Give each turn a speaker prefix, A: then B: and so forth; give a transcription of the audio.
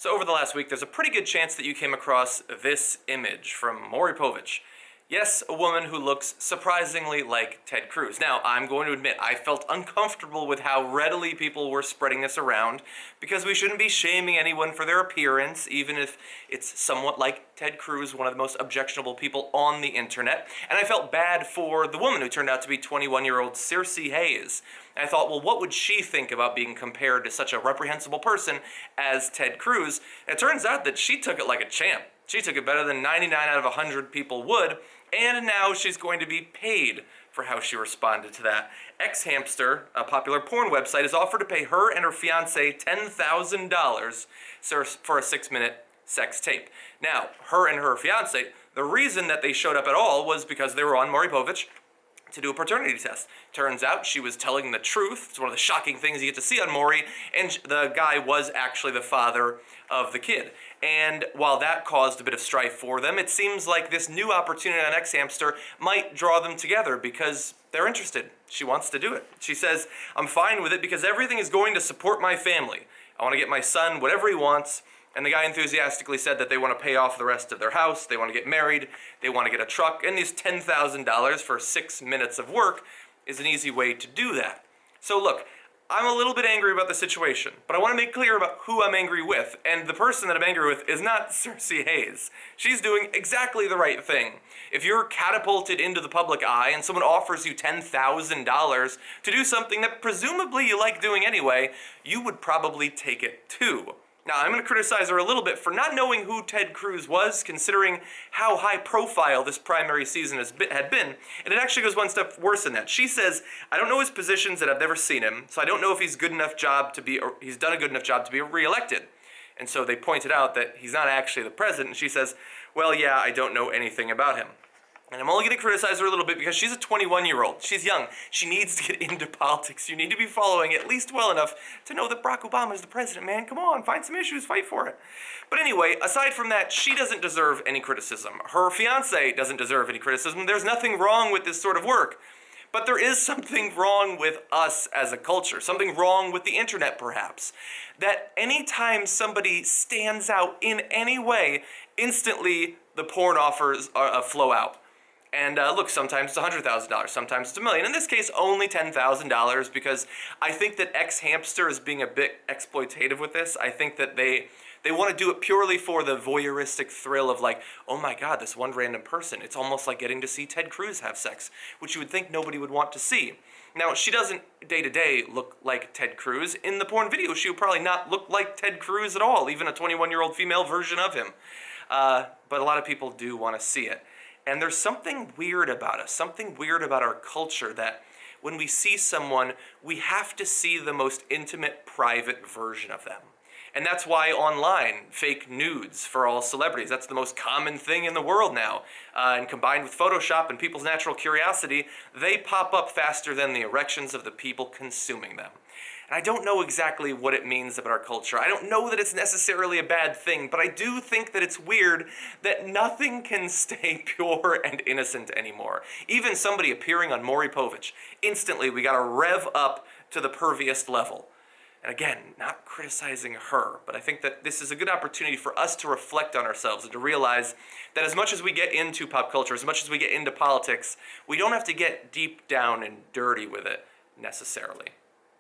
A: So over the last week, there's a pretty good chance that you came across this image from Maury Povich. Yes, a woman who looks surprisingly like Ted Cruz. Now, I'm going to admit, I felt uncomfortable with how readily people were spreading this around, because we shouldn't be shaming anyone for their appearance, even if it's somewhat like Ted Cruz, one of the most objectionable people on the internet. And I felt bad for the woman who turned out to be 21-year-old Searcy Hayes. And I thought, well, what would she think about being compared to such a reprehensible person as Ted Cruz? And it turns out that she took it like a champ. She took it better than 99 out of 100 people would, and now she's going to be paid for how she responded to that. Xhamster, a popular porn website, has offered to pay her and her fiance $10,000 for a 6-minute sex tape. Now, her and her fiance, the reason that they showed up at all was because they were on Maury Povich to do a paternity test. Turns out she was telling the truth. It's one of the shocking things you get to see on Maury, and the guy was actually the father of the kid. And while that caused a bit of strife for them, it seems like this new opportunity on Xhamster might draw them together because they're interested. She wants to do it. She says, "I'm fine with it because everything is going to support my family. I want to get my son whatever he wants." And the guy enthusiastically said that they want to pay off the rest of their house, they want to get married, they want to get a truck, and these $10,000 for 6 minutes of work is an easy way to do that. So look, I'm a little bit angry about the situation, but I want to make clear about who I'm angry with, and the person that I'm angry with is not Searcy Hayes. She's doing exactly the right thing. If you're catapulted into the public eye and someone offers you $10,000 to do something that presumably you like doing anyway, you would probably take it too. Now, I'm going to criticize her a little bit for not knowing who Ted Cruz was, considering how high profile this primary season had been, and it actually goes one step worse than that. She says, "I don't know his positions and I've never seen him, so I don't know if he's good enough job to be, or he's done a good enough job to be reelected." And so they pointed out that he's not actually the president, and she says, "Well, yeah, I don't know anything about him." And I'm only going to criticize her a little bit because she's a 21-year-old. She's young. She needs to get into politics. You need to be following at least well enough to know that Barack Obama is the president, man. Come on, find some issues, fight for it. But anyway, aside from that, she doesn't deserve any criticism. Her fiance doesn't deserve any criticism. There's nothing wrong with this sort of work. But there is something wrong with us as a culture, something wrong with the internet perhaps, that anytime somebody stands out in any way, instantly the porn offers flow out. And look, sometimes it's $100,000, sometimes it's $1 million. In this case, only $10,000, because I think that Xhamster is being a bit exploitative with this. I think that they want to do it purely for the voyeuristic thrill of like, oh my God, this one random person. It's almost like getting to see Ted Cruz have sex, which you would think nobody would want to see. Now, she doesn't day-to-day look like Ted Cruz. In the porn video, she would probably not look like Ted Cruz at all, even a 21-year-old female version of him. But a lot of people do want to see it. And there's something weird about us, something weird about our culture, that when we see someone, we have to see the most intimate, private version of them. And that's why online, fake nudes for all celebrities, that's the most common thing in the world now. And combined with Photoshop and people's natural curiosity, they pop up faster than the erections of the people consuming them. And I don't know exactly what it means about our culture. I don't know that it's necessarily a bad thing, but I do think that it's weird that nothing can stay pure and innocent anymore. Even somebody appearing on Maury Povich, instantly we gotta rev up to the perviest level. And again, not criticizing her, but I think that this is a good opportunity for us to reflect on ourselves and to realize that as much as we get into pop culture, as much as we get into politics, we don't have to get deep down and dirty with it necessarily.